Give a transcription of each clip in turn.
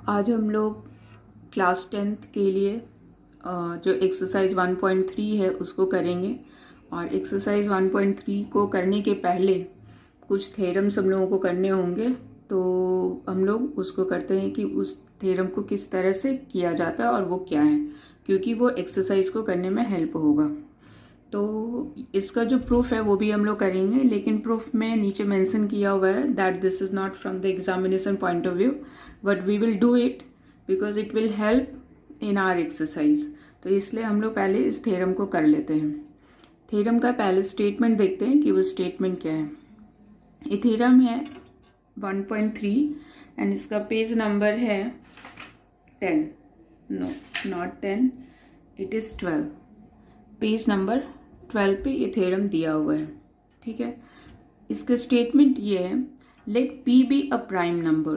आज हम लोग क्लास 10th के लिए जो एक्सरसाइज 1.3 है उसको करेंगे। और एक्सरसाइज 1.3 को करने के पहले कुछ थ्योरम्स हम लोगों को करने होंगे, तो हम लोग उसको करते हैं कि उस थ्योरम को किस तरह से किया जाता है और वो क्या है, क्योंकि वो एक्सरसाइज को करने में हेल्प होगा। तो इसका जो प्रूफ है वो भी हम लोग करेंगे, लेकिन प्रूफ में नीचे मेंशन किया हुआ है that this is not from the examination point of view, but we will do it because it will help in our exercise. तो इसलिए हम लोग पहले इस थ्योरम को कर लेते हैं। थ्योरम का पहले स्टेटमेंट देखते हैं कि वो स्टेटमेंट क्या है। ये थ्योरम है 1.3 एंड इसका पेज नंबर है 10, no not 10, it is 12। Page number 12 पे ये थ्योरम दिया हुआ है। ठीक है, इसका स्टेटमेंट ये है, let p be a prime number,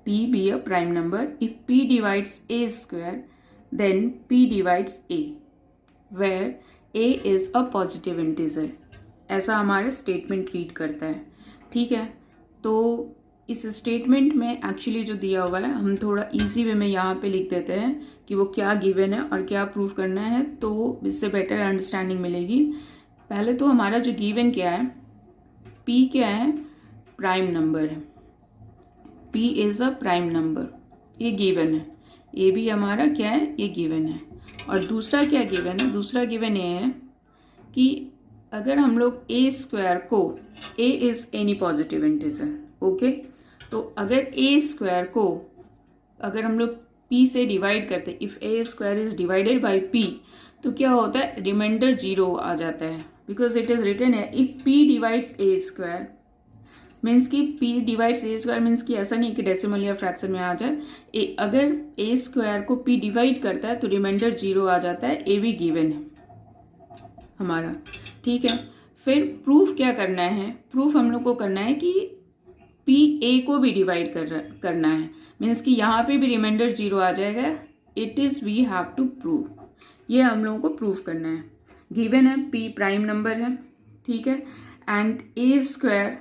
p be a prime number if p divides a square then p divides a where a is a positive integer. ऐसा हमारा स्टेटमेंट रीड करता है। ठीक है, तो इस स्टेटमेंट में एक्चुअली जो दिया हुआ है हम थोड़ा इजी वे में यहाँ पे लिख देते हैं कि वो क्या गिवन है और क्या प्रूफ करना है, तो इससे बेटर अंडरस्टैंडिंग मिलेगी। पहले तो हमारा जो गिवन क्या है, p क्या है, प्राइम नंबर है, p is a prime number, ये गिवन है। ये भी हमारा क्या है, ये गिवन है। और दूसरा क्या गिवन है, दूसरा गिवन ये है कि अगर हम लोग a स्क्वायर को, a is any positive integer, okay, तो अगर a स्क्वायर को अगर हम लोग p से डिवाइड करते हैं, if a square is divided by p, तो क्या होता है, रिमाइंडर 0 आ जाता है, बिकॉज इट इज़ रिटन है if p divides a square means कि p divides a square means कि ऐसा नहीं कि डेसिमल या फ्रैक्शन में आ जाए। अगर a स्क्वायर को p डिवाइड करता है तो रिमाइंडर 0 आ जाता है। a भी गिवन है हमारा। ठीक है, फिर प्रूफ क्या करना है, प्रूफ हम लोग को करना है कि p a को भी डिवाइड करना है, मीन्स कि यहाँ पे भी रिमाइंडर 0 आ जाएगा। It is we have to prove, ये हम लोगों को प्रूफ करना है। गिवन है p प्राइम नंबर है, ठीक है, एंड a स्क्वायर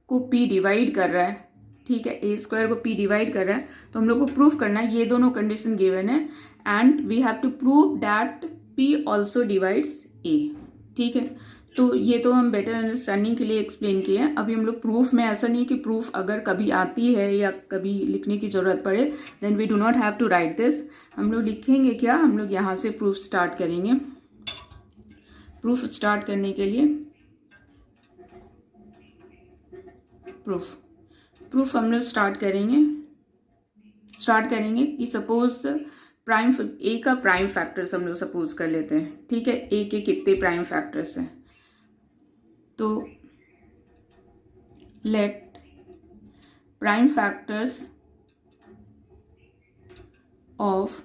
को p डिवाइड कर रहा है। ठीक है, a स्क्वायर को p डिवाइड कर रहा है, तो हम लोग को प्रूफ करना है, ये दोनों कंडीशन गिवन है and we have to prove that p also divides a। ठीक है, तो ये तो हम बेटर अंडरस्टैंडिंग के लिए एक्सप्लेन किए हैं। अभी हम लोग प्रूफ में ऐसा नहीं कि प्रूफ अगर कभी आती है या कभी लिखने की ज़रूरत पड़े then we do not have to write this. हम लोग लिखेंगे क्या, हम लोग यहाँ से प्रूफ स्टार्ट करेंगे। प्रूफ स्टार्ट करने के लिए प्रूफ हम लोग स्टार्ट करेंगे कि सपोज प्राइम ए का प्राइम फैक्टर्स हम लोग सपोज कर लेते हैं। ठीक है, ए के कितने प्राइम फैक्टर्स हैं, तो let prime factors of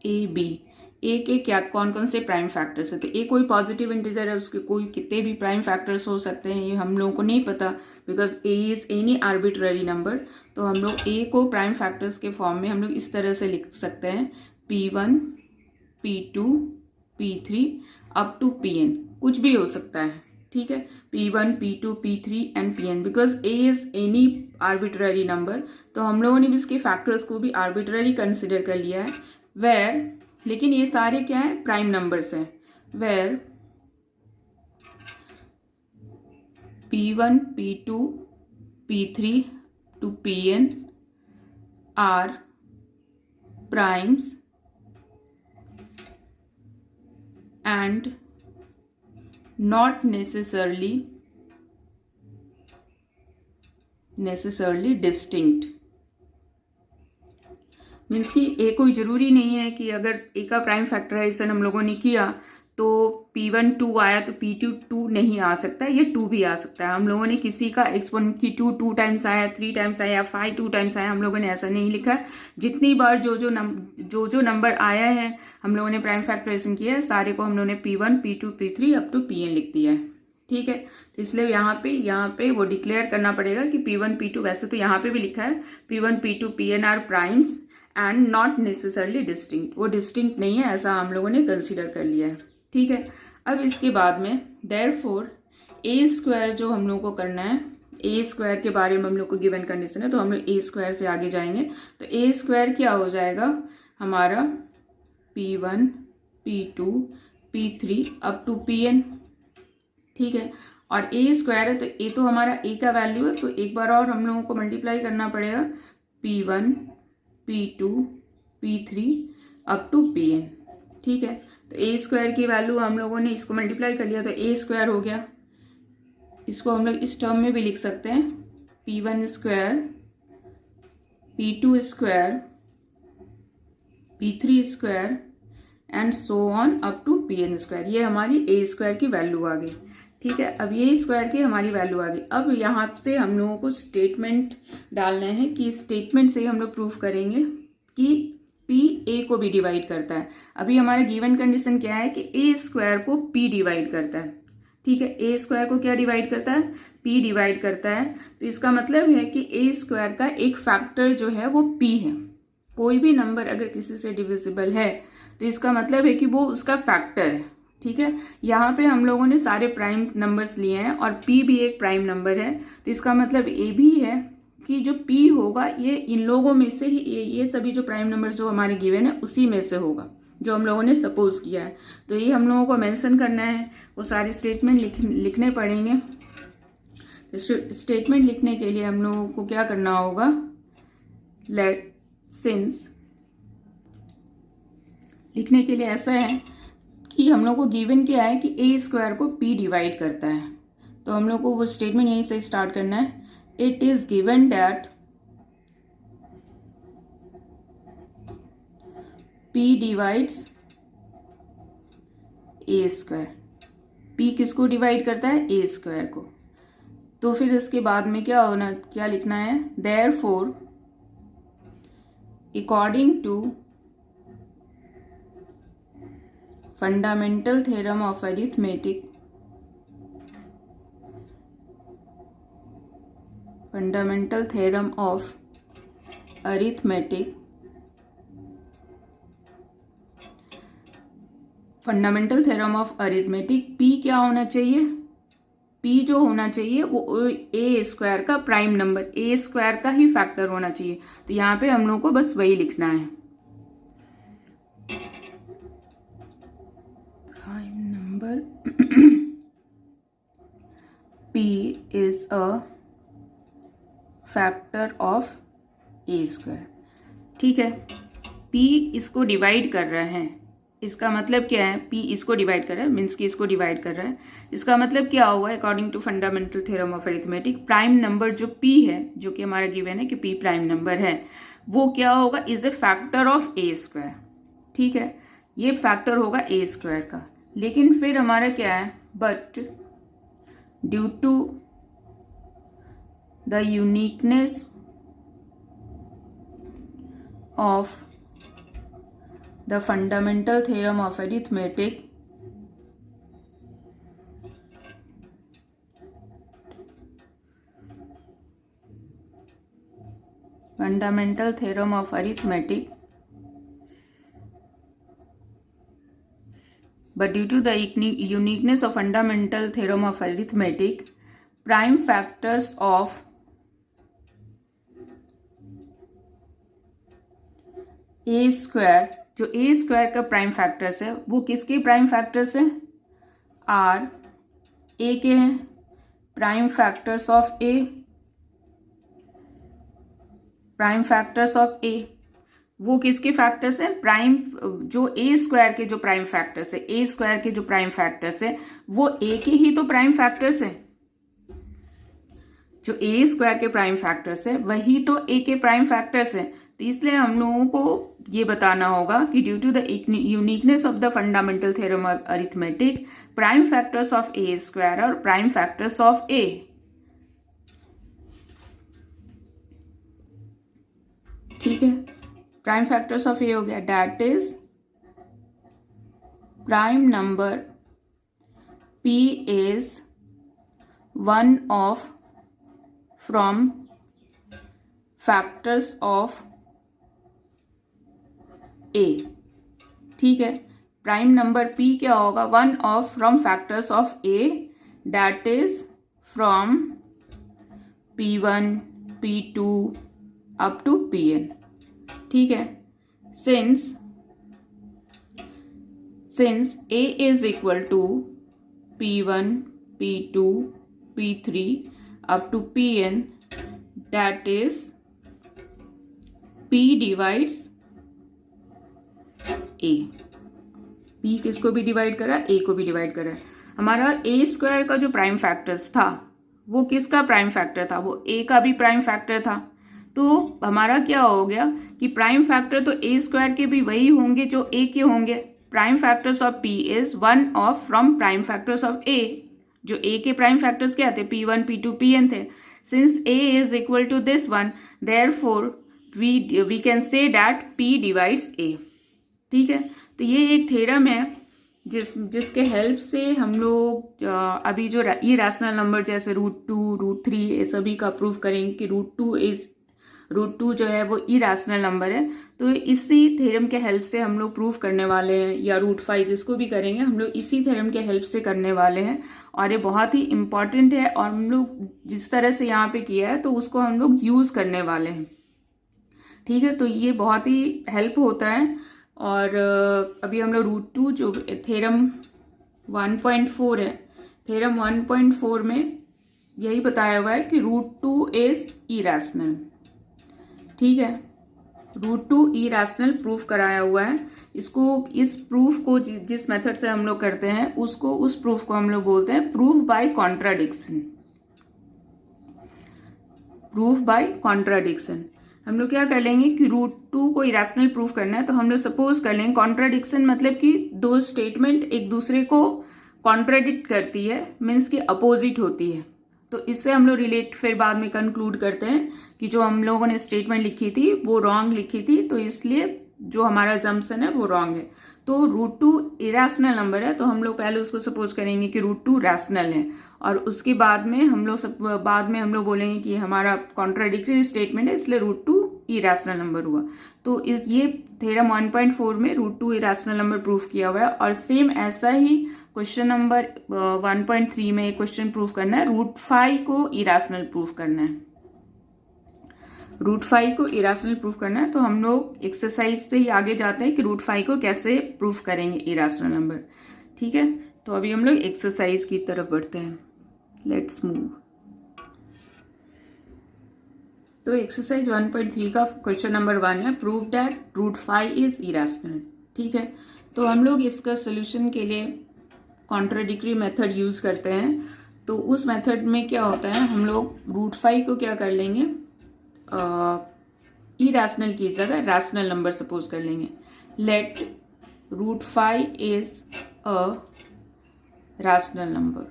A B, A के क्या कौन कौन से प्राइम फैक्टर्स हैं। तो ए कोई पॉजिटिव इंटीजर है, उसके कोई कितने भी प्राइम फैक्टर्स हो सकते हैं, ये हम लोगों को नहीं पता because A is any arbitrary number. तो हम लोग ए को प्राइम फैक्टर्स के फॉर्म में हम लोग इस तरह से लिख सकते हैं, p1 p2 p3 up to pn, कुछ भी हो सकता है। ठीक है, p1 p2 p3 and pn, because a is any arbitrary number, तो हम लोगों ने भी इसके फैक्टर्स को भी आर्बिट्ररी कंसिडर कर लिया है। वेयर, लेकिन ये सारे क्या है, प्राइम नंबर्स हैं। Where p1 p2 p3 to pn are primes and not necessarily distinct, means कि ए कोई ज़रूरी नहीं है कि अगर ए का प्राइम फैक्टराइजेशन हम लोगों ने किया तो p1 2 आया तो p2 2 नहीं आ सकता, ये 2 भी आ सकता है। हम लोगों ने किसी का एक्सपोनेंट की 2 टाइम्स आया, 3 टाइम्स आया, 5 2 टाइम्स आया, हम लोगों ने ऐसा नहीं लिखा है। जितनी बार जो नंबर आया है हम लोगों ने प्राइम फैक्टराइजेशन किया है, सारे को हम लोगों ने p1 p2 p3 up to pn लिख दिया है। ठीक है, तो इसलिए यहाँ पे वो डिक्लेयर करना पड़ेगा कि p1 p2, वैसे तो यहाँ पे भी लिखा है p1 p2 pn are primes and not necessarily distinct, वो डिस्टिंक्ट नहीं है, ऐसा हम लोगों ने कंसिडर कर लिया है। ठीक है, अब इसके बाद में देयरफॉर ए स्क्वायर जो हम लोगों को करना है, ए स्क्वायर के बारे में हम लोग को गिवन कंडीशन है, तो हम लोग ए स्क्वायर से आगे जाएंगे। तो ए स्क्वायर क्या हो जाएगा हमारा P1 P2 P3 up to Pn, ठीक है। और ए स्क्वायर है तो ए तो हमारा ए का वैल्यू है, तो एक बार और हम लोगों को मल्टीप्लाई करना पड़ेगा P1 P2 P3 up to Pn, ठीक है। तो ए स्क्वायर की वैल्यू हम लोगों ने इसको मल्टीप्लाई कर लिया तो ए स्क्वायर हो गया। इसको हम लोग इस टर्म में भी लिख सकते हैं P1 square P2 square P3 square and so on up to Pn square. ये हमारी ए स्क्वायर की वैल्यू आ गई, ठीक है। अब ये स्क्वायर की हमारी वैल्यू आ गई। अब यहाँ से हम लोगों को स्टेटमेंट डालना है कि स्टेटमेंट से हम लोग प्रूफ करेंगे कि P A को भी डिवाइड करता है। अभी हमारा गिवन कंडीशन क्या है कि ए स्क्वायर को P डिवाइड करता है, ठीक है। ए स्क्वायर को क्या डिवाइड करता है? P डिवाइड करता है। तो इसका मतलब है कि ए स्क्वायर का एक फैक्टर जो है वो P है। कोई भी नंबर अगर किसी से डिविजिबल है तो इसका मतलब है कि वो उसका फैक्टर है, ठीक है। यहाँ पे हम लोगों ने सारे प्राइम नंबर्स लिए हैं और P भी एक प्राइम नंबर है, तो इसका मतलब ये भी है कि जो P होगा ये इन लोगों में से ही, ये सभी जो प्राइम नंबर्स जो हमारे गिवन है उसी में से होगा जो हम लोगों ने सपोज किया है। तो ये हम लोगों को मेंशन करना है, वो सारे स्टेटमेंट लिखने पड़ेंगे। स्टेटमेंट लिखने के लिए हम लोगों को क्या करना होगा, लेट सिंस लिखने के लिए ऐसा है कि हम लोग को गिवन क्या है कि ए स्क्वायर को P डिवाइड करता है, तो हम लोग को वो स्टेटमेंट यहीं से स्टार्ट करना है। It is given that P divides A square. P किसको डिवाइड करता है? ए स्क्वायर को। तो फिर इसके बाद में क्या लिखना है, therefore according to fundamental theorem of arithmetic, fundamental theorem of arithmetic, fundamental theorem of arithmetic P क्या होना चाहिए? P जो होना चाहिए वो ए स्क्वायर का प्राइम नंबर, ए स्क्वायर का ही फैक्टर होना चाहिए। तो यहाँ पे हम लोग को बस वही लिखना है, prime number P is a factor of A square, ठीक है। P इसको डिवाइड कर रहे हैं, इसका मतलब क्या है, P इसको डिवाइड कर रहा है, मीन्स कि इसको डिवाइड कर रहा है। इसका मतलब क्या हुआ, according to fundamental theorem of arithmetic, prime number जो P है, जो कि हमारा गिवन है कि P प्राइम नंबर है, वो क्या होगा, is a factor of A square, ठीक है। ये फैक्टर होगा ए स्क्वायर का। लेकिन फिर हमारा क्या है, but due to the uniqueness of the fundamental theorem of arithmetic, fundamental theorem of arithmetic, but due to the uniqueness of fundamental theorem of arithmetic, prime factors of a square, जो A square का prime factors है वो किसके prime factors हैं, are A के हैं, prime factors of A, prime factors of A वो किसके फैक्टर्स हैं, प्राइम, जो ए स्क्वायर के जो प्राइम फैक्टर्स है, ए स्क्वायर के जो प्राइम फैक्टर्स है वो ए के ही तो प्राइम फैक्टर्स है। जो ए स्क्वायर के प्राइम फैक्टर्स है वही तो ए के प्राइम फैक्टर्स है। तो इसलिए हम लोगों को ये बताना होगा कि due to the uniqueness of the fundamental theorem of arithmetic, prime factors of A square और प्राइम फैक्टर्स ऑफ ए, ठीक है। प्राइम फैक्टर्स ऑफ ए हो गया, that is prime number P is one of from factors of A, ठीक है। Prime number P क्या होगा, one of from factors of A, that is from P1, P2 up to Pn। ठीक है, since A is equal to P1, P2, P3 up to Pn, that is P divides A। P किसको भी divide करा, A को भी divide करा। हमारा A square का जो प्राइम फैक्टर्स था वो किसका प्राइम फैक्टर था, वो A का भी प्राइम फैक्टर था। तो हमारा क्या हो गया कि प्राइम फैक्टर तो A स्क्वायर के भी वही होंगे जो A के होंगे। Prime factors of P is one of from prime factors of A। जो A के प्राइम फैक्टर्स क्या थे, P1, P2, Pn थे। Since A is equal to this one, therefore we can say that P divides A। ठीक है, तो ये एक थ्योरम है जिसके हेल्प से हम लोग अभी जो इरेशनल नंबर जैसे √2, √3 ये सभी का प्रूफ करेंगे कि √2 जो है वो इरेशनल नंबर है। तो इसी थ्योरम के हेल्प से हम लोग प्रूफ करने वाले हैं, या √5 जिसको भी करेंगे हम लोग इसी थ्योरम के हेल्प से करने वाले हैं। और ये बहुत ही इम्पॉर्टेंट है और हम लोग जिस तरह से यहाँ पे किया है तो उसको हम लोग यूज़ करने वाले हैं। ठीक है, तो ये बहुत ही हेल्प होता है। और अभी हम लोग √2 जो थ्योरम 1.4 है, थ्योरम 1.4 में यही बताया हुआ है कि √2 इज इरेशनल। ठीक है, √2 इरेशनल प्रूफ कराया हुआ है। इस प्रूफ को जिस मेथड से हम लोग करते हैं उस प्रूफ को हम लोग बोलते हैं proof by contradiction. Proof by contradiction हम लोग क्या कर लेंगे कि √2 को इरेशनल प्रूफ करना है तो हम लोग सपोज कर लेंगे कॉन्ट्राडिक्शन मतलब कि दो स्टेटमेंट एक दूसरे को कॉन्ट्राडिक्ट करती है, मीन्स की अपोजिट होती है। तो इससे हम लोग रिलेट फिर बाद में कंक्लूड करते हैं कि जो हम लोगों ने स्टेटमेंट लिखी थी वो रॉन्ग लिखी थी, तो इसलिए जो हमारा अजम्पशन है वो रॉन्ग है। तो √2 इरेशनल नंबर है तो हम लोग पहले उसको सपोज करेंगे कि √2 रैशनल है, और उसके बाद में हम लोग बोलेंगे कि हमारा कॉन्ट्राडिक्टरी स्टेटमेंट है इसलिए √2 इरेशनल नंबर हुआ। तो ये थ्योरम 1.4 में √2 इरेशनल नंबर प्रूफ किया हुआ है। और सेम ऐसा ही क्वेश्चन नंबर 1.3 में एक क्वेश्चन प्रूफ करना है, √5 को इरेशनल प्रूफ करना है। √5 को इरेशनल प्रूफ करना है तो हम लोग एक्सरसाइज से ही आगे जाते हैं कि √5 को कैसे प्रूफ करेंगे इरेशनल नंबर। ठीक है, तो अभी हम लोग एक्सरसाइज की तरफ बढ़ते हैं। Let's move. तो एक्सरसाइज 1.3 का क्वेश्चन नंबर 1 है, प्रूव दैट √5 इज इरेशनल। ठीक है, तो हम लोग इसका सोल्यूशन के लिए कॉन्ट्राडिक्टरी मेथड यूज करते हैं। तो उस मेथड में क्या होता है, हम लोग √5 को क्या कर लेंगे, इरेशनल की जगह रैशनल नंबर सपोज कर लेंगे। Let √5 is a rational number.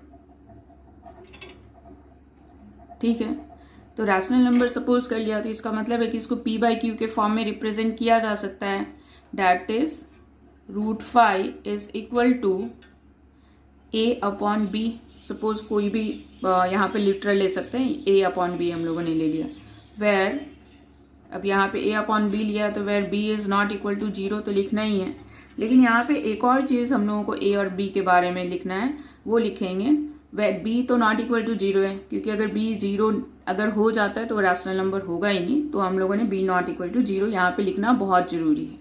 ठीक है, तो रैशनल नंबर सपोज कर लिया तो इसका मतलब है कि इसको P/Q के फॉर्म में रिप्रेजेंट किया जा सकता है। That is √5 is equal to A/B। Suppose कोई भी यहाँ पे लिटरल ले सकते हैं, A/B हम लोगों ने ले लिया। वेयर अब यहाँ पे A/B लिया तो where B is not equal to 0 तो लिखना ही है। लेकिन यहाँ पे एक और चीज़ हम लोगों को A और B के बारे में लिखना है, वो लिखेंगे वेयर B तो नॉट इक्वल टू 0 है, क्योंकि अगर B 0 अगर हो जाता है तो रैशनल नंबर होगा ही नहीं। तो हम लोगों ने B नॉट इक्वल टू 0 यहाँ पे लिखना बहुत ज़रूरी है।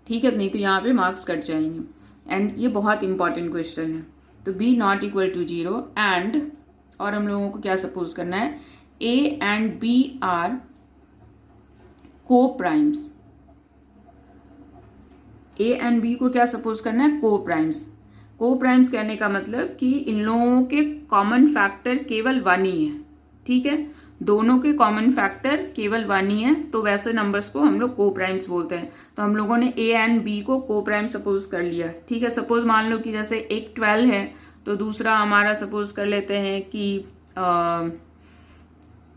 ठीक है, नहीं तो यहाँ पे मार्क्स कट जाएंगे। एंड ये बहुत इंपॉर्टेंट क्वेश्चन है। तो B not equal to 0 and, और हम लोगों को क्या सपोज करना है, A and B are coprimes. A and B को क्या सपोज करना है, को-प्राइम्स। को-प्राइम्स कहने का मतलब कि इन लोगों के कॉमन फैक्टर केवल 1 ही है। ठीक है, दोनों के कॉमन फैक्टर केवल 1 ही है, तो वैसे नंबर्स को हम लोग को-प्राइम्स बोलते हैं। तो हम लोगों ने A एंड B को को-प्राइम सपोज कर लिया। ठीक है, सपोज मान लो कि जैसे एक 12 है तो दूसरा हमारा सपोज कर लेते हैं कि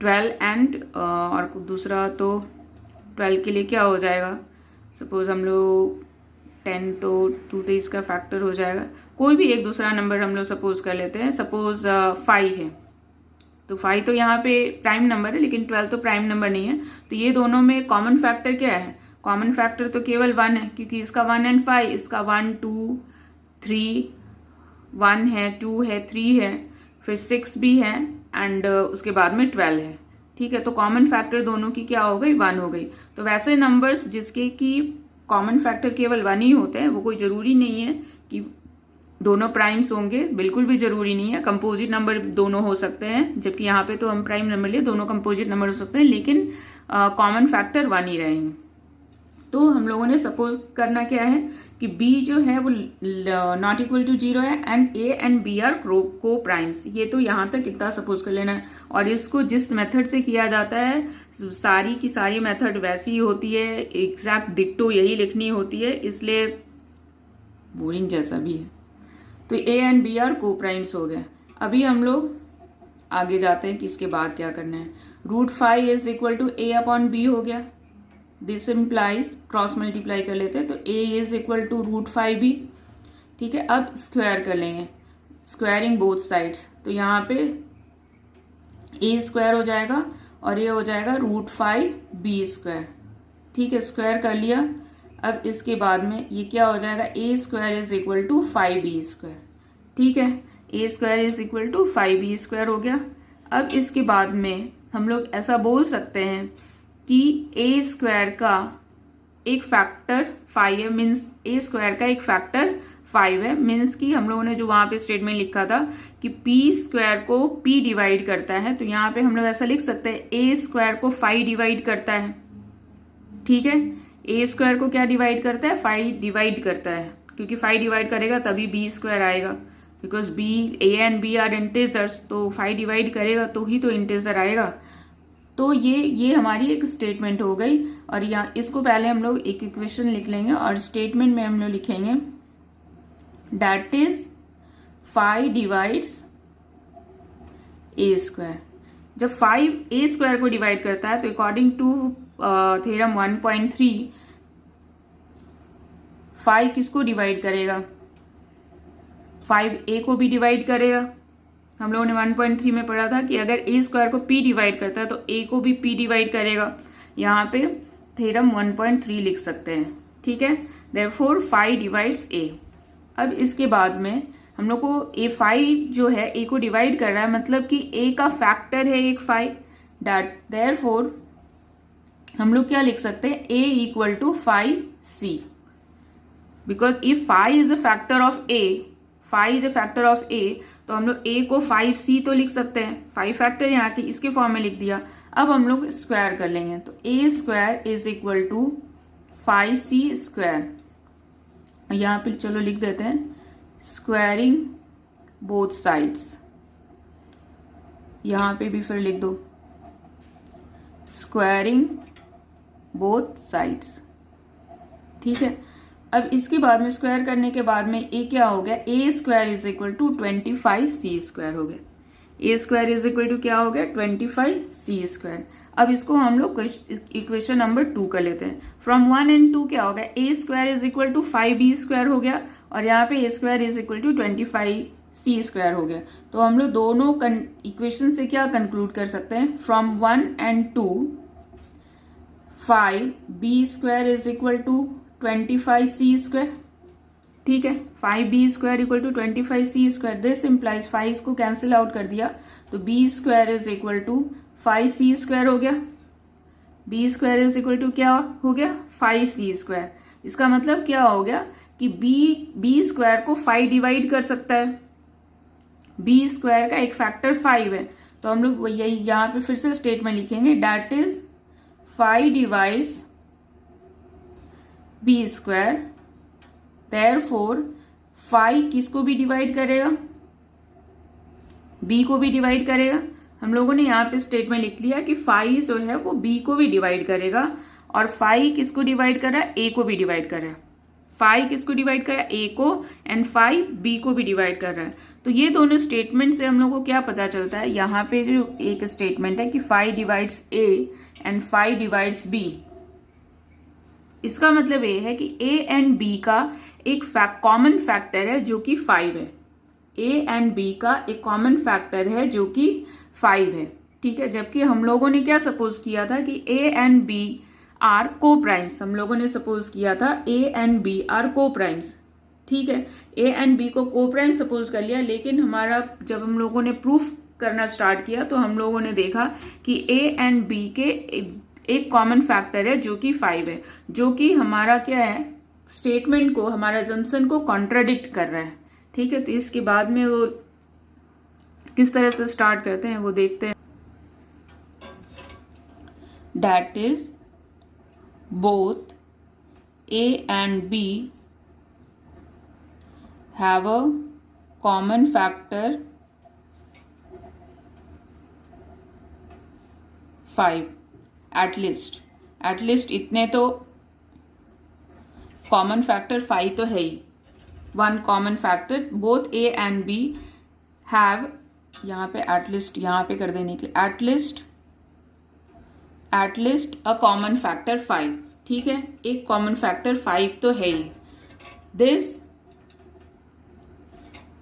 12 एंड और दूसरा तो 12 के लिए क्या हो जाएगा, सपोज हम लोग 10 तो 2 तो इसका फैक्टर हो जाएगा। कोई भी एक दूसरा नंबर हम लोग सपोज कर लेते हैं, सपोज 5 है तो 5 तो यहाँ पे प्राइम नंबर है लेकिन 12 तो प्राइम नंबर नहीं है। तो ये दोनों में कॉमन फैक्टर क्या है, कॉमन फैक्टर तो केवल 1 है, क्योंकि इसका 1 एंड 5, इसका 1 2 3 1 है 2 है 3 है, फिर 6 भी है एंड उसके बाद में 12 है। ठीक है, तो कॉमन फैक्टर दोनों की क्या हो गई, 1 हो गई। तो वैसे नंबर्स जिसके की कॉमन फैक्टर केवल 1 ही होते हैं, वो कोई जरूरी नहीं है कि दोनों प्राइम्स होंगे, बिल्कुल भी जरूरी नहीं है। कंपोजिट नंबर दोनों हो सकते हैं, जबकि यहाँ पे तो हम प्राइम नंबर लिए, दोनों कंपोजिट नंबर हो सकते हैं, लेकिन कॉमन फैक्टर 1 ही रहेंगे। तो हम लोगों ने सपोज करना क्या है कि b जो है वो नॉट इक्वल टू 0 है and a and b are coprimes. ये तो यहाँ तक इतना सपोज कर लेना है। और इसको जिस मेथड से किया जाता है, सारी की सारी मेथड वैसी ही होती है, एग्जैक्ट डिक्टो यही लिखनी होती है, इसलिए बोरिंग जैसा भी है। तो a एंड b आर को प्राइम्स हो गए। अभी हम लोग आगे जाते हैं कि इसके बाद क्या करना है। √5 is equal to a upon b हो गया। दिस इम्प्लाइज, क्रॉस मल्टीप्लाई कर लेते हैं, तो a is equal to √5b। ठीक है, अब स्क्वायर कर लेंगे, स्क्वायरिंग बोथ साइड्स। तो यहाँ पे a स्क्वायर हो जाएगा और ये हो जाएगा √5b स्क्वायर। ठीक है, स्क्वायर कर लिया। अब इसके बाद में ये क्या हो जाएगा, a square is equal to 5b square. ठीक है, a square is equal to 5b square हो गया। अब इसके बाद में हम लोग ऐसा बोल सकते हैं कि a स्क्वायर का एक फैक्टर 5 है, मीन्स a स्क्वायर का एक फैक्टर 5 है, मीन्स कि हम लोगों ने जो वहां पे स्टेटमेंट लिखा था कि p स्क्वायर को p डिवाइड करता है, तो यहाँ पे हम लोग ऐसा लिख सकते हैं a स्क्वायर को 5 डिवाइड करता है। ठीक है, a स्क्वायर को क्या डिवाइड करता है, 5 डिवाइड करता है, क्योंकि 5 डिवाइड करेगा तभी b स्क्वायर आएगा, because a and b are integers, तो 5 डिवाइड करेगा तो ही तो इंटीजर आएगा। तो ये हमारी एक स्टेटमेंट हो गई। और यहाँ इसको पहले हम लोग एक इक्वेशन लिख लेंगे और स्टेटमेंट में हम लोग लिखेंगे that is 5 divides a square. जब 5 a स्क्वायर को डिवाइड करता है तो अकॉर्डिंग टू थ्योरम 1.3 5 किसको डिवाइड करेगा, 5 a को भी डिवाइड करेगा। हम लोगों ने 1.3 में पढ़ा था कि अगर a स्क्वायर को p डिवाइड करता है तो a को भी p डिवाइड करेगा। यहाँ पे थ्योरम 1.3 लिख सकते हैं। ठीक है, देयरफॉर 5 डिवाइड्स a। अब इसके बाद में हम लोग को a 5 जो है a को डिवाइड कर रहा है, मतलब कि a का फैक्टर है एक 5, देयरफॉर हम लोग क्या लिख सकते हैं, a equal to 5c, because if 5 is a factor of a, 5 is a factor of a, तो हम लोग a को 5c तो लिख सकते हैं। 5 फैक्टर यहाँ के इसके फॉर्म में लिख दिया। अब हम लोग स्क्वायर कर लेंगे, तो a square is equal to 5c square. यहाँ पे चलो लिख देते हैं स्क्वायरिंग बोथ साइड्स। यहाँ पे भी फिर लिख दो स्क्वायरिंग बोथ साइड्स। ठीक है, अब इसके बाद में स्क्वायर करने के बाद में a क्या हो गया, a square is equal to 25c square हो गया। a square is equal to क्या हो गया, 25c स्क्वायर। अब इसको हम लोग इक्वेशन नंबर 2 कर लेते हैं। फ्रॉम 1 एंड 2 क्या हो गया, a square is equal to 5b square हो गया और यहाँ पे a square is equal to 25c square हो गया। तो हम लोग दोनों इक्वेशन से क्या कंक्लूड कर सकते हैं, from 1 and 2 5b square is equal to 25c square. ठीक है, 5b square equal to 25c square. This implies 5 को कैंसिल आउट कर दिया तो b square is equal to 5c square हो गया। b square is equal to क्या हो गया, 5c स्क्वायर। इसका मतलब क्या हो गया कि b स्क्वायर को 5 डिवाइड कर सकता है। b स्क्वायर का एक फैक्टर 5 है, तो हम लोग यही यहाँ पे फिर से स्टेटमेंट लिखेंगे that is 5 divides b square, therefore 5 किसको भी डिवाइड करेगा, b को भी डिवाइड करेगा। हम लोगों ने यहाँ पे स्टेटमेंट लिख लिया कि 5 जो है वो b को भी डिवाइड करेगा और 5 किसको डिवाइड कर रहा है, a को भी डिवाइड कर रहा है। 5 किसको डिवाइड कर रहा है, a को, एंड 5 b को भी डिवाइड कर रहा है। तो ये दोनों स्टेटमेंट से हम लोग को क्या पता चलता है, यहाँ पे जो एक स्टेटमेंट है कि 5 divides a and 5 divides b, इसका मतलब ये है कि a एंड b का एक कॉमन फैक्टर है जो कि 5 है। a एंड b का एक कॉमन फैक्टर है जो कि 5 है। ठीक है, जबकि हम लोगों ने क्या सपोज किया था कि a एंड b आर को प्राइम्स। हम लोगों ने सपोज किया था a and b are coprimes. ठीक है, a एंड b को प्राइम सपोज कर लिया, लेकिन हमारा जब हम लोगों ने प्रूफ करना स्टार्ट किया तो हम लोगों ने देखा कि ए एंड बी के एक कॉमन फैक्टर है जो कि 5 है, जो कि हमारा क्या है, स्टेटमेंट को, हमारा अजम्पशन को कॉन्ट्राडिक्ट कर रहा है। ठीक है, तो इसके बाद में वो किस तरह से स्टार्ट करते हैं वो देखते हैं। That is both A and B have a common factor 5 at least इतने तो कॉमन फैक्टर 5 तो है ही। One common factor both A and B have, यहाँ पे एटलीस्ट यहाँ पे कर देने के लिए एटलीस्ट अ कॉमन फैक्टर 5। ठीक है, एक कॉमन फैक्टर 5 तो है ही। This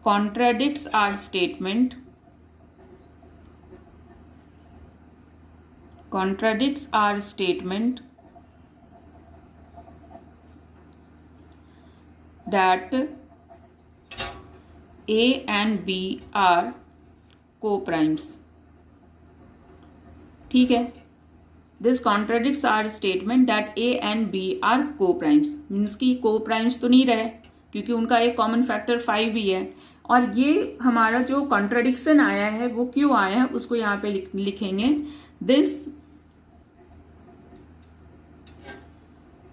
contradicts our statement that A and B are co-primes। ठीक है, this contradicts our statement that a and b are co-primes। Means की co-primes तो नहीं रहे क्योंकि उनका एक कॉमन फैक्टर 5 भी है। और ये हमारा जो कॉन्ट्राडिक्शन आया है वो क्यों आया है उसको यहाँ पे लिखेंगे। This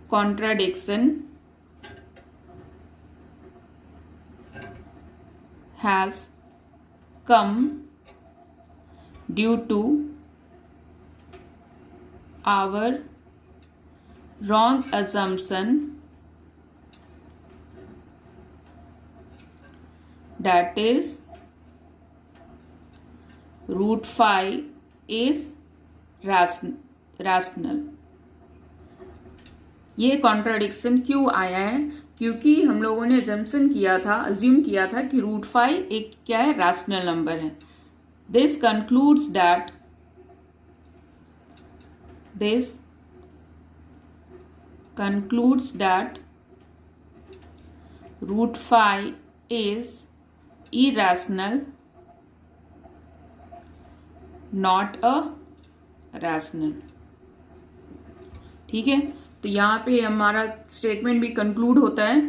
contradiction has come due to our wrong assumption that is root 5 is rational। ये कॉन्ट्राडिक्शन क्यों आया है? क्योंकि हम लोगों ने अजम्पशन किया था, अज्यूम किया था कि रूट 5 एक क्या है, रैशनल नंबर है। This concludes that root 5 is irrational, not a rational। ठीक है, तो यहाँ पे हमारा स्टेटमेंट भी कंक्लूड होता है।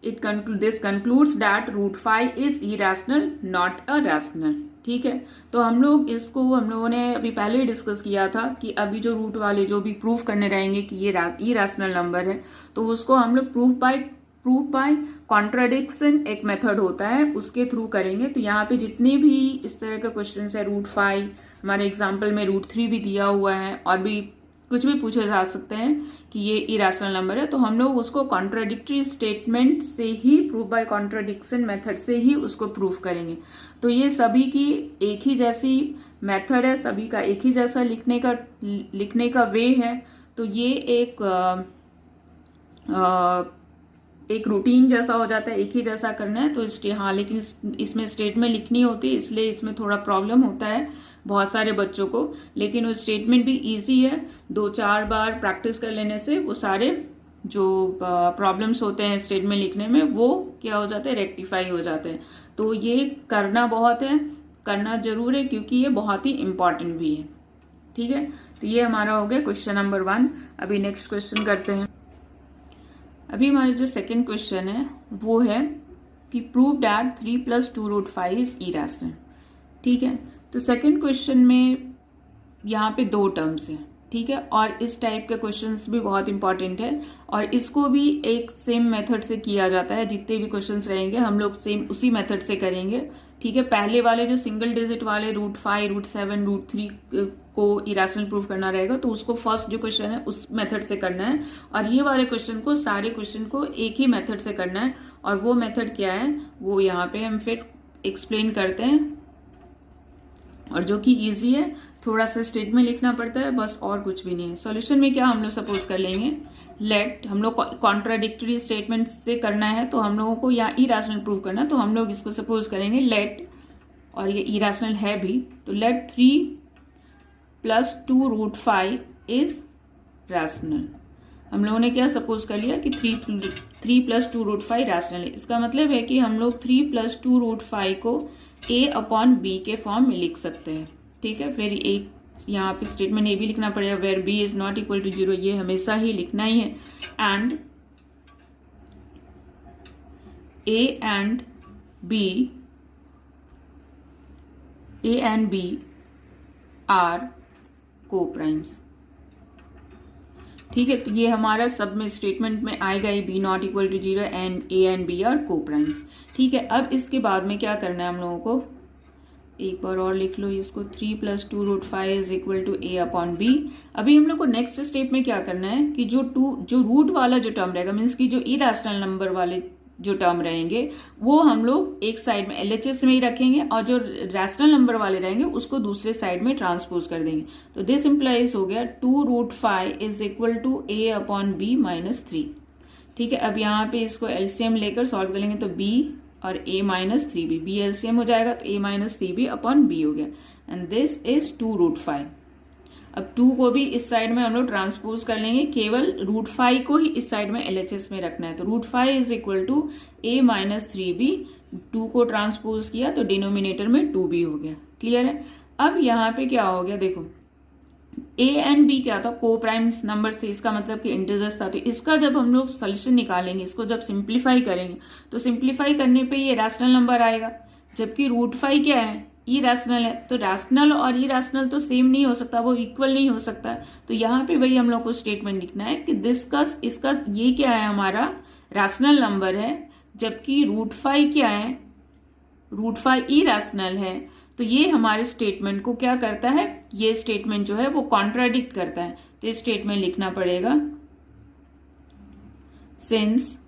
This concludes that root 5 is irrational not a rational. ठीक है, तो हम लोगों ने अभी पहले ही डिस्कस किया था कि अभी जो रूट वाले जो भी प्रूफ करने रहेंगे कि ये इरेशनल नंबर है, तो उसको हम लोग प्रूफ बाय कॉन्ट्राडिक्शन एक मेथड होता है, उसके थ्रू करेंगे। तो यहाँ पे जितने भी इस तरह के क्वेश्चन है, रूट 5, हमारे एग्जाम्पल में रूट 3 भी दिया हुआ है, और भी कुछ भी पूछे जा सकते हैं कि ये इरेशनल नंबर है, तो हम लोग उसको कॉन्ट्राडिक्टरी स्टेटमेंट से ही, प्रूफ बाय कॉन्ट्राडिक्शन मेथड से ही उसको प्रूफ करेंगे। तो ये सभी की एक ही जैसी मेथड है, सभी का एक ही जैसा लिखने का वे है। तो ये एक रूटीन जैसा हो जाता है, एक ही जैसा करना है। तो हाँ, लेकिन इसमें स्टेटमेंट लिखनी होती है, इसलिए इसमें थोड़ा प्रॉब्लम होता है बहुत सारे बच्चों को। लेकिन वो स्टेटमेंट भी इजी है, 2-4 बार प्रैक्टिस कर लेने से वो सारे जो प्रॉब्लम्स होते हैं स्टेटमेंट लिखने में, वो क्या हो जाते हैं, रेक्टिफाई हो जाते हैं। तो ये करना जरूर है, क्योंकि ये बहुत ही इंपॉर्टेंट भी है। ठीक है, तो ये हमारा हो गया क्वेश्चन नंबर 1। अभी नेक्स्ट क्वेश्चन करते हैं। अभी हमारा जो सेकेंड क्वेश्चन है वो है कि prove that 3 + 2 root 5 is irrational. ठीक है, तो सेकेंड क्वेश्चन में यहाँ पे 2 टर्म्स हैं। ठीक है, और इस टाइप के क्वेश्चंस भी बहुत इंपॉर्टेंट है, और इसको भी एक सेम मेथड से किया जाता है। जितने भी क्वेश्चंस रहेंगे हम लोग सेम उसी मेथड से करेंगे। ठीक है, पहले वाले जो सिंगल डिजिट वाले रूट 5, रूट 7, रूट 3 को इरेशनल प्रूफ करना रहेगा, तो उसको फर्स्ट जो क्वेश्चन है उस मेथड से करना है, और ये वाले क्वेश्चन को, सारे क्वेश्चन को एक ही मेथड से करना है। और वो मेथड क्या है वो यहाँ पे हम फिर एक्सप्लेन करते हैं, और जो कि इजी है, थोड़ा सा स्टेटमेंट लिखना पड़ता है बस, और कुछ भी नहीं है। सॉल्यूशन में क्या हम लोग सपोज कर लेंगे, लेट, हम लोग कॉन्ट्राडिक्टरी स्टेटमेंट से करना है, तो हम लोगों को यहाँ इरेशनल प्रूफ करना है, तो हम लोग इसको सपोज करेंगे लेट, और ये इरेशनल है भी, तो लेट 3 + 2 रूट 5 इज रैशनल। हम लोगों ने क्या सपोज कर लिया कि 3 + 2√5 रैशनल है। इसका मतलब है कि हम लोग 3 + 2√5 को a/b के फॉर्म में लिख सकते हैं। ठीक है, फिर एक यहाँ पे स्टेटमेंट ये भी लिखना पड़ेगा where b is not equal to 0, ये हमेशा ही लिखना ही है। And a and b are coprimes. ठीक है, तो ये हमारा सब में स्टेटमेंट में आएगा ही b not equal to 0 and a and b are coprimes. ठीक है, अब इसके बाद में क्या करना है हम लोगों को, एक बार और लिख लो इसको, 3 + 2√5 इज इक्वल टू a/b। अभी हम लोग को नेक्स्ट स्टेप में क्या करना है कि जो रूट वाला जो टर्म रहेगा, मीन्स की जो इरेशनल नंबर वाले जो टर्म रहेंगे वो हम लोग एक साइड में LHS में ही रखेंगे और जो रैशनल नंबर वाले रहेंगे उसको दूसरे साइड में ट्रांसपोज कर देंगे। तो दिस इंप्लाइज हो गया 2√5 इज इक्वल टू a/b - 3। ठीक है, अब यहाँ पे इसको LCM लेकर सॉल्व करेंगे तो b और a - 3b, b LCM हो जाएगा तो a - 3b/b हो गया एंड दिस इज 2√5। अब 2 को भी इस साइड में हम लोग ट्रांसपोज कर लेंगे, केवल √5 को ही इस साइड में LHS में रखना है। तो √5 is equal to a - 3b, 2 को ट्रांसपोज किया तो डिनोमिनेटर में 2b हो गया। क्लियर है। अब यहाँ पे क्या हो गया, देखो a एंड b क्या था, को प्राइम्स नंबर्स थे, इसका मतलब कि इंटीजर्स था। तो इसका जब हम लोग सोल्यूशन निकालेंगे, इसको जब सिंप्लीफाई करेंगे तो सिंप्लीफाई करने पे ये रैशनल नंबर आएगा, जबकि √5 क्या है, इरेशनल है। तो रैशनल और इरेशनल तो सेम नहीं हो सकता, वो इक्वल नहीं हो सकता। तो यहाँ पे भाई हम लोग को स्टेटमेंट लिखना है कि इसका ये क्या है, हमारा रैशनल नंबर है, जबकि √5 क्या है, √5 इरेशनल है। तो ये हमारे स्टेटमेंट को क्या करता है, ये स्टेटमेंट जो है वो कॉन्ट्राडिक्ट करता है। तो ये स्टेटमेंट लिखना पड़ेगा, since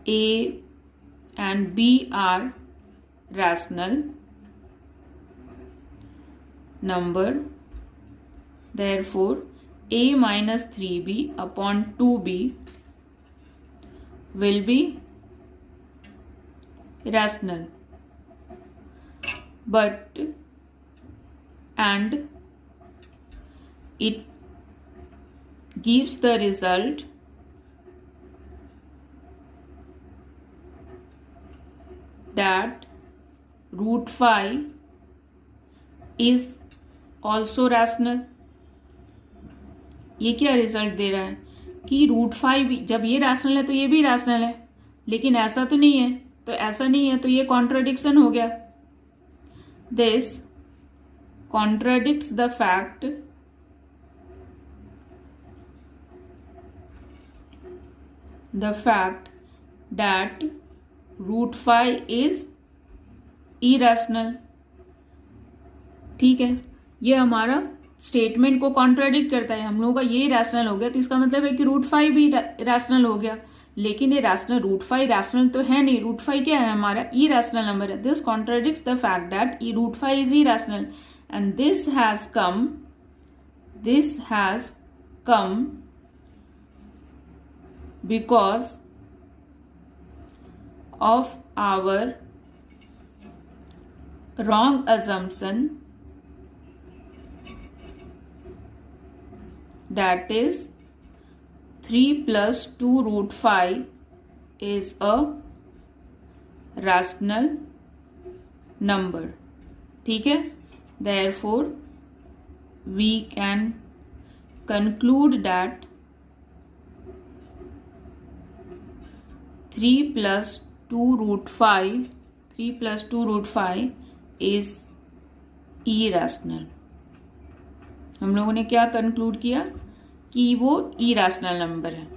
a and b are rational number, therefore a - 3b/2b will be rational, but and it gives the result that √5 is also rational। ये क्या रिजल्ट दे रहा है कि √5 जब ये रैशनल है तो ये भी रैशनल है, लेकिन ऐसा तो नहीं है। तो ऐसा नहीं है तो ये कॉन्ट्राडिक्शन हो गया। This contradicts the fact that √5 is irrational। ठीक है, ये हमारा स्टेटमेंट को कॉन्ट्राडिक्ट करता है। हम लोगों का ये रैशनल हो गया तो इसका मतलब है कि √5 भी रैशनल हो गया, लेकिन ये रैशनल √5 रैशनल तो है नहीं। √5 क्या है, हमारा इरेशनल नंबर है। This contradicts the fact that √5 is irrational and this has come because of our wrong assumption, that is 3 + 2√5 is a rational number। ठीक है, therefore we can conclude that 3 + 2√5 is irrational। हम लोगों ने क्या conclude किया कि वो इरेशनल नंबर है,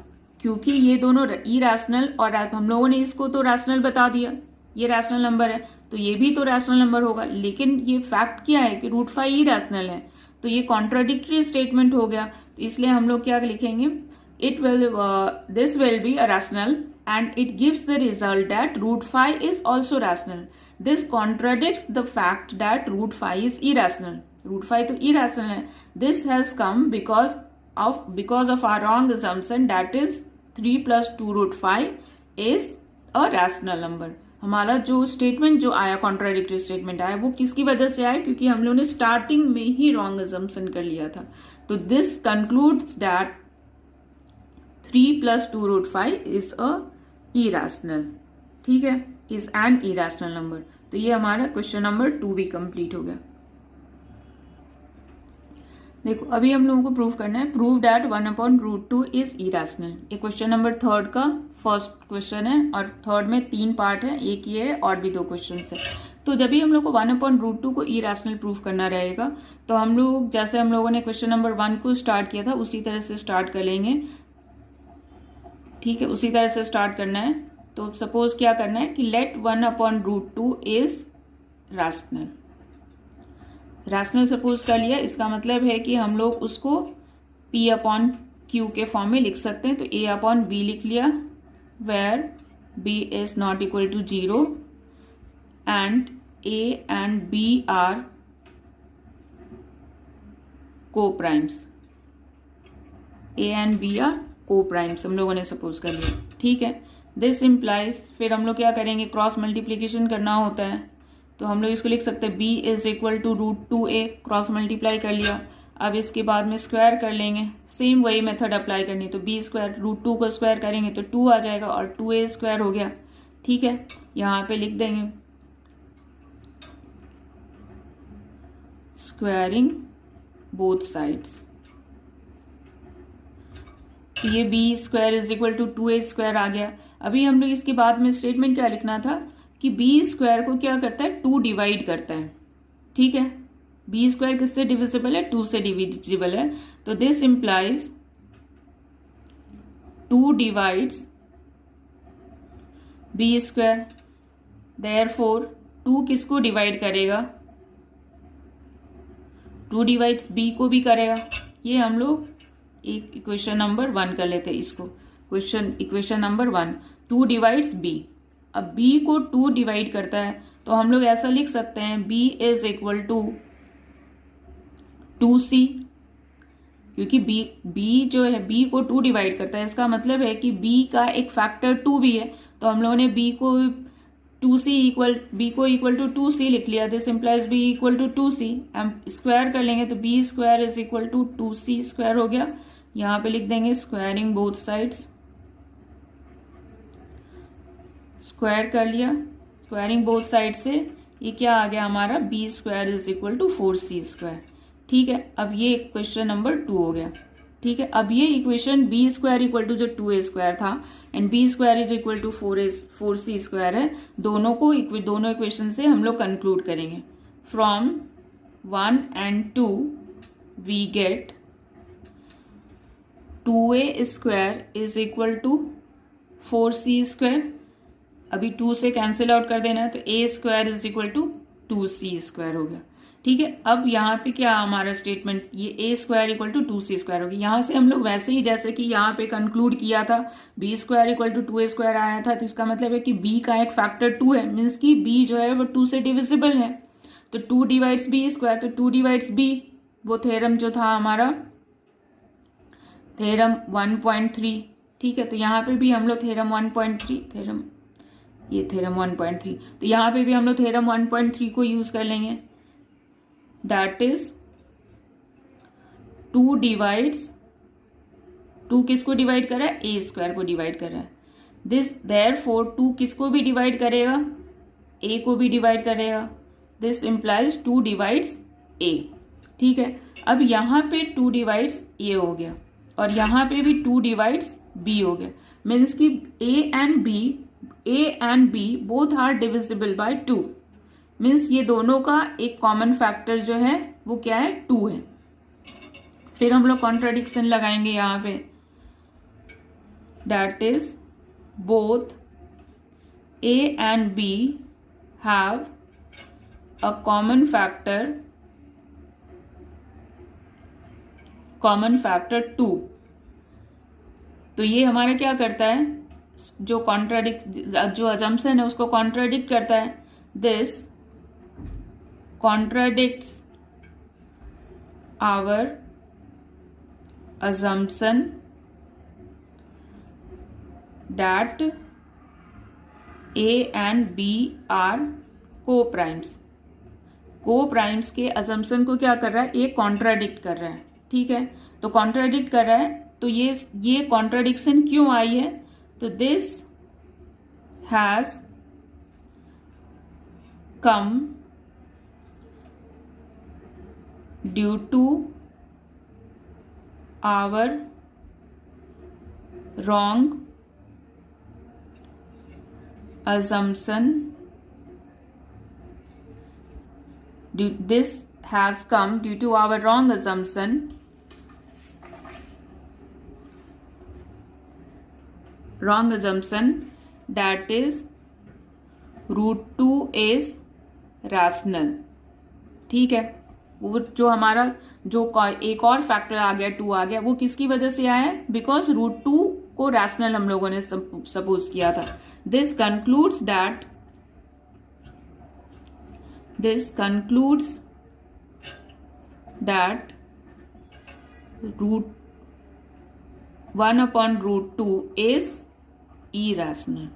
क्योंकि ये दोनों इरेशनल, और हम लोगों ने इसको तो रैशनल बता दिया, ये रैशनल नंबर है तो ये भी तो रैशनल नंबर होगा। लेकिन ये फैक्ट क्या है कि √5 इरेशनल है, तो ये कॉन्ट्राडिक्टरी स्टेटमेंट हो गया। तो इसलिए हम लोग क्या लिखेंगे, this will be a rational and it gives the result that √5 is also rational। This contradicts the fact that √5 is irrational। √5 तो irrational है। This has come because of our wrong assumption, that is 3 + 2√5 is a rational number। हमारा जो statement जो आया, contradictory statement आया, वो किसकी वजह से आया, क्योंकि हम लोगों ने स्टार्टिंग में ही रॉन्ग assumption कर लिया था। तो this concludes that 3 + 2√5 is a irrational, ठीक है, इज एन इरेशनल नंबर। तो ये हमारा क्वेश्चन नंबर 2 भी कंप्लीट हो गया। देखो अभी हम लोगों को प्रूव करना है, प्रूव दैट 1/√2 इज इरेशनल। ये क्वेश्चन नंबर 3 का फर्स्ट क्वेश्चन है और थर्ड में 3 पार्ट है, एक ये है और भी 2 क्वेश्चन है। तो जब भी हम लोग को 1/√2 को इरेशनल प्रूव करना रहेगा तो हम लोग जैसे हम लोगों ने क्वेश्चन नंबर 1 को स्टार्ट किया था उसी तरह से स्टार्ट कर लेंगे, ठीक है, उसी तरह से स्टार्ट करना है। तो सपोज क्या करना है कि let 1/√2 is rational. Rational suppose कर लिया, इसका मतलब है कि हम लोग उसको P/Q के फॉर्म में लिख सकते हैं। तो A/B लिख लिया, where B is not equal to 0 and A and B are coprimes. A and B are coprimes हम लोगों ने सपोज कर लिया, ठीक है। दिस इम्प्लाइज, फिर हम लोग क्या करेंगे, क्रॉस मल्टीप्लीकेशन करना होता है। तो हम लोग इसको लिख सकते हैं B is equal to √2a, cross multiply कर लिया। अब इसके बाद में स्क्वायर कर लेंगे, सेम वही मेथड अप्लाई करनी है। तो B स्क्वायर √2 को स्क्वायर करेंगे तो 2 आ जाएगा और 2a स्क्वायर हो गया, ठीक है। यहाँ पे लिख देंगे स्क्वायरिंग बोथ साइड्स। ये B square is equal to 2a square आ गया। अभी हम लोग इसके बाद में स्टेटमेंट क्या लिखना था कि B स्क्वायर को क्या करता है, 2 डिवाइड करता है, ठीक है। B स्क्वायर किससे डिविजिबल है, 2 से डिविजिबल है। तो this implies 2 divides B square, therefore 2 किसको डिवाइड करेगा, 2 डिवाइड्स B को भी करेगा। ये हम लोग एक इक्वेशन नंबर 1 कर लेते हैं इसको, इक्वेशन नंबर 1, 2 डिवाइड्स B। अब B को 2 डिवाइड करता है तो हम लोग ऐसा लिख सकते हैं B is equal to 2C, क्योंकि B जो है B को 2 डिवाइड करता है, इसका मतलब है कि B का एक फैक्टर 2 भी है। तो हम लोगों ने B को 2C लिख लिया। This implies B equal to 2C। हम स्क्वायर कर लेंगे तो B square is equal to 2C square हो गया। यहाँ पे लिख देंगे स्क्वायरिंग बोथ साइड्स, स्क्वायर कर लिया, स्क्वायरिंग बोथ साइड से ये क्या आ गया हमारा, B square is equal to 4C square, ठीक है। अब ये क्वेश्चन नंबर 2 हो गया, ठीक है। अब ये equation B square equal to जो 2a स्क्वायर था and B square is equal to 4C square है, दोनों इक्वेशन से हम लोग कंक्लूड करेंगे। From 1 and 2 we get 2a square is equal to 4C square. अभी 2 से कैंसिल आउट कर देना है तो a square is equal to 2C square हो गया, ठीक है। अब यहाँ पे क्या हमारा स्टेटमेंट, ये a square equal to 2C square हो गया। यहाँ से हम लोग वैसे ही जैसे कि यहाँ पे कंक्लूड किया था B square equal to 2a square आया था, तो इसका मतलब है कि B का एक फैक्टर 2 है, मीन्स कि B जो है वो 2 से डिविजिबल है। तो 2 डिवाइड्स B स्क्वायर, तो 2 डिवाइड्स B, वो थ्योरम जो था हमारा थ्योरम 1.3, ठीक है। तो यहाँ पे भी हम लोग थ्योरम 1.3 तो यहाँ पे भी हम लोग थ्योरम 1.3 को यूज कर लेंगे। दैट इज 2 डिवाइड्स, 2 किसको डिवाइड कर रहा है, a स्क्वायर को डिवाइड कर रहा है। दिस देयरफॉर 2 किसको भी डिवाइड करेगा, a को भी डिवाइड करेगा। दिस इंप्लाइज 2 डिवाइड्स a, ठीक है। अब यहाँ पे 2 डिवाइड्स a हो गया और यहाँ पे भी 2 डिवाइड्स b हो गया, मीन्स कि a and b both are divisible by 2, means ये दोनों का एक कॉमन फैक्टर जो है वो क्या है, 2 है। फिर हम लोग कॉन्ट्राडिक्शन लगाएंगे यहाँ पे, that is both a and b have a common factor 2। तो ये हमारा क्या करता है, जो अजम्पशन है उसको कॉन्ट्राडिक्ट करता है। This contradicts our assumption that A and B are co-primes। Coprimes के assumption को क्या कर रहा है, ये कॉन्ट्राडिक्ट कर रहा है, ठीक है। तो कॉन्ट्राडिक्ट कर रहा है तो ये कॉन्ट्राडिक्शन क्यों आई है? तो this has come due to our wrong assumption. This has come due to our wrong assumption that is root 2 is rational. ठीक है, वो जो हमारा जो एक और फैक्टर आ गया 2 आ गया, वो किसकी वजह से आया है? बिकॉज रूट 2 को रैशनल हम लोगों ने सपोज किया था. This concludes that root 1 upon root 2 is irrational.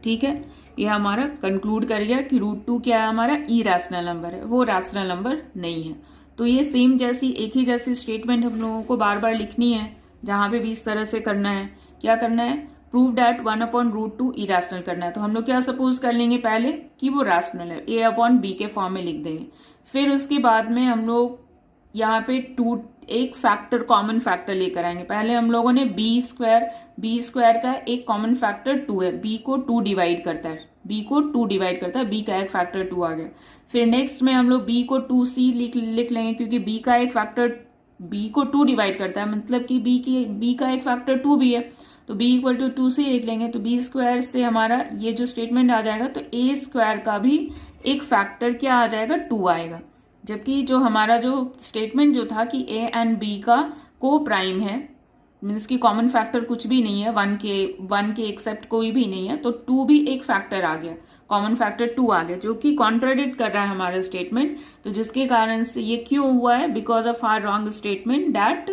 ठीक है, ये हमारा कंक्लूड कर गया कि रूट 2 क्या है? हमारा इरैशनल नंबर है, वो रैशनल नंबर नहीं है. तो ये सेम एक ही जैसी स्टेटमेंट हम लोगों को बार बार लिखनी है, जहां पे भी इस तरह से करना है. क्या करना है? Prove that 1 upon root 2 irrational करना है. तो हम लोग क्या सपोज कर लेंगे पहले कि वो रैशनल है, ए अपॉन बी के फॉर्म में लिख देंगे. फिर उसके बाद में हम लोग यहाँ पे एक फैक्टर, कॉमन फैक्टर लेकर आएंगे. पहले हम लोगों ने बी स्क्वायर का एक कॉमन फैक्टर 2 है, बी को 2 डिवाइड करता है, बी का एक फैक्टर 2 आ गया. फिर नेक्स्ट में हम लोग बी को 2c लिख लेंगे, क्योंकि बी का एक फैक्टर बी को 2 डिवाइड करता है, मतलब कि बी का एक फैक्टर 2 भी है, तो b इक्वल टू 2c लिख लेंगे. तो बी स्क्वायर से हमारा ये जो स्टेटमेंट आ जाएगा, तो ए स्क्वायर का भी एक फैक्टर क्या आ जाएगा? 2 आएगा. जबकि जो हमारा जो स्टेटमेंट जो था कि ए एंड बी का को प्राइम है, मीन्स की कॉमन फैक्टर कुछ भी नहीं है, 1 के एक्सेप्ट कोई भी नहीं है, तो 2 भी एक फैक्टर आ गया, कॉमन फैक्टर 2 आ गया, जो कि कॉन्ट्राडिक्ट कर रहा है हमारा स्टेटमेंट. तो जिसके कारण से ये क्यों हुआ है? Because of our wrong statement that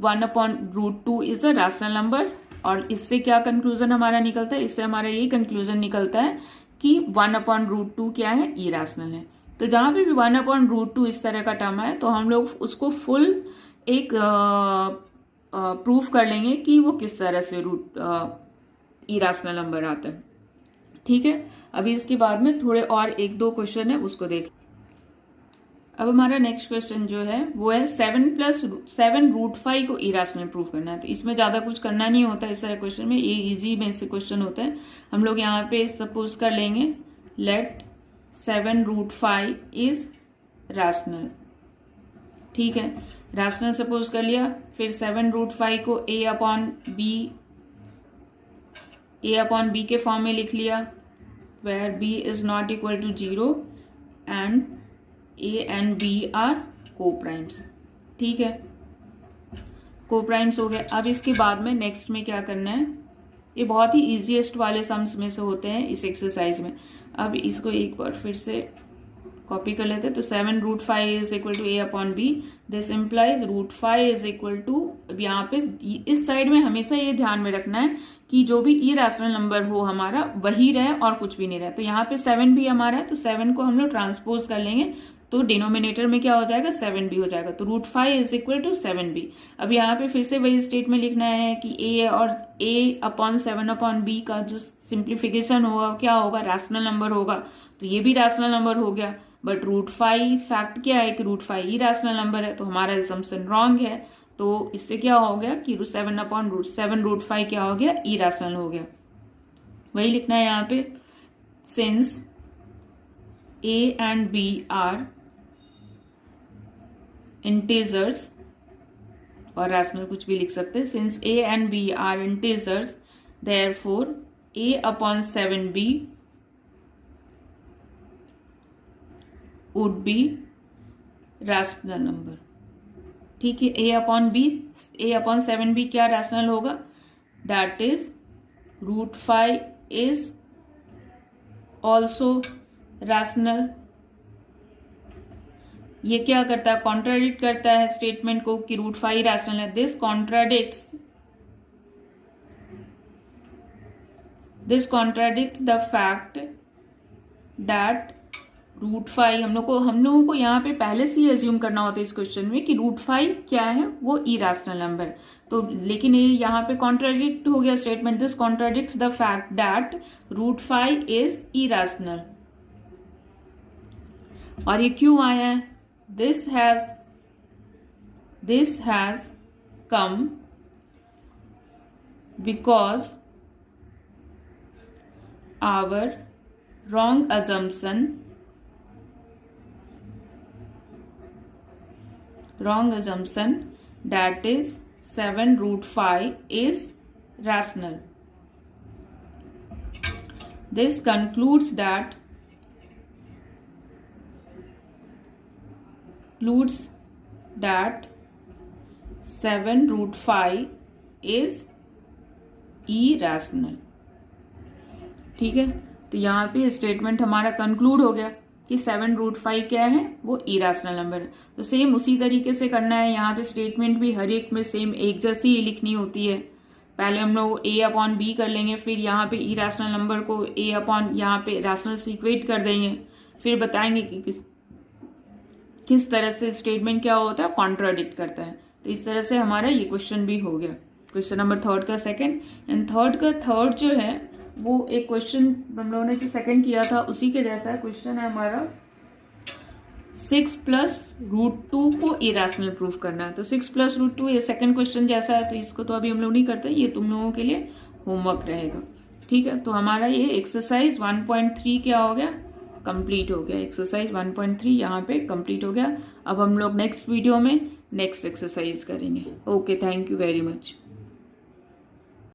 1 upon root 2 is a rational number. और इससे क्या कंक्लूजन हमारा निकलता है? इससे हमारा यही कंक्लूजन निकलता है कि 1 अपॉन रूट 2 क्या है? इरैशनल है. तो जहां पे भी 1 अपॉन रूट 2 इस तरह का टर्म है, तो हम लोग उसको फुल एक प्रूफ कर लेंगे कि वो किस तरह से इरैशनल नंबर आता है. ठीक है, अभी इसके बाद में थोड़े और 1-2 क्वेश्चन है, उसको देख. अब हमारा नेक्स्ट क्वेश्चन जो है वो है 7 रूट 5 को इरैशनल प्रूफ करना है. तो इसमें ज्यादा कुछ करना नहीं होता इस तरह क्वेश्चन में, ये इजी में से क्वेश्चन होता है. हम लोग यहाँ पे सपोज कर लेंगे लेट 7 रूट 5 इज रैशनल. ठीक है, रैशनल सपोज कर लिया. फिर 7 रूट 5 को ए अपॉन बी के फॉर्म में लिख लिया, where b is not equal to 0 and a and b are coprimes. ठीक है, को प्राइम्स हो गए. अब इसके बाद में नेक्स्ट में क्या करना है? ये बहुत ही इजीएस्ट वाले सम्स में से होते हैं इस एक्सरसाइज में. अब इसको एक बार फिर से कॉपी कर लेते हैं. तो 7 root 5 is equal to a upon b. This implies root 5 is equal to, अब यहाँ पे इस साइड में हमेशा ये ध्यान में रखना है कि जो भी इरैशनल नंबर हो हमारा वही रहे और कुछ भी नहीं रहे. तो यहाँ पे 7 भी हमारा है, तो 7 को हम लोग ट्रांसपोज कर लेंगे, तो डिनोमिनेटर में क्या हो जाएगा? 7 भी हो जाएगा. तो root 5 is equal to 7 b. अब यहाँ पे फिर से वही स्टेट में लिखना है कि ए अपॉन 7 अपॉन बी का जो सिंप्लीफिकेशन होगा क्या होगा? रैशनल नंबर होगा. तो ये भी रैशनल नंबर हो गया. बट रूट 5 फैक्ट क्या है कि रूट 5 ही रैशनल नंबर है, तो हमारा असम्पशन रॉन्ग है. तो इससे क्या हो गया कि 7 अपॉन रूट 5 क्या हो गया? इरैशनल हो गया. वही लिखना है यहाँ पे, since a and b are integers, और रैशनल कुछ भी लिख सकते हैं. Since a and b are integers, therefore a upon 7 b would be rational number. ठीक है, ए अपॉन 7 बी क्या रैशनल होगा? That is root 5 is also rational. ये क्या करता है? कॉन्ट्राडिक्ट करता है स्टेटमेंट को कि रूट 5 रैशनल है. This contradicts the fact that √5 हम लोगों को यहाँ पे पहले से ही एज्यूम करना होता है इस क्वेश्चन में कि √5 क्या है, वो इरेशनल नंबर। तो लेकिन ये यहाँ पे कॉन्ट्राडिक्ट हो गया statement, this contradicts the fact that √5 is irrational. और ये क्यों आया है? This has come because our wrong assumption that is 7√5 is rational. This concludes that 7√5 is irrational। ठीक है, तो यहाँ पे स्टेटमेंट हमारा कंक्लूड हो गया कि 7√5 क्या है, वो इरेशनल नंबर है। तो सेम उसी तरीके से करना है, यहाँ पे स्टेटमेंट भी हर एक में सेम एक जैसी ही लिखनी होती है। पहले हम लोग a/b कर लेंगे, फिर यहाँ पे इरेशनल नंबर को यहाँ पे रैशनल से इक्वेट कर देंगे, फिर बताएंगे कि किस तरह से स्टेटमेंट क्या होता है, कॉन्ट्राडिक्ट करता है। तो इस तरह से हमारा ये क्वेश्चन भी हो गया, क्वेश्चन नंबर 3 का सेकेंड। एंड थर्ड जो है वो एक क्वेश्चन हम लोगों ने जो सेकंड किया था उसी के जैसा क्वेश्चन है हमारा। 6 + √2 को इरेशनल प्रूफ करना है। तो 6 + √2 ये सेकंड क्वेश्चन जैसा है, तो इसको तो अभी हम लोग नहीं करते, ये तुम लोगों के लिए होमवर्क रहेगा। ठीक है, तो हमारा ये एक्सरसाइज 1.3 क्या हो गया, कंप्लीट हो गया। एक्सरसाइज 1.3 यहाँ पे कंप्लीट हो गया। अब हम लोग नेक्स्ट वीडियो में नेक्स्ट एक्सरसाइज करेंगे। Okay, thank you very much.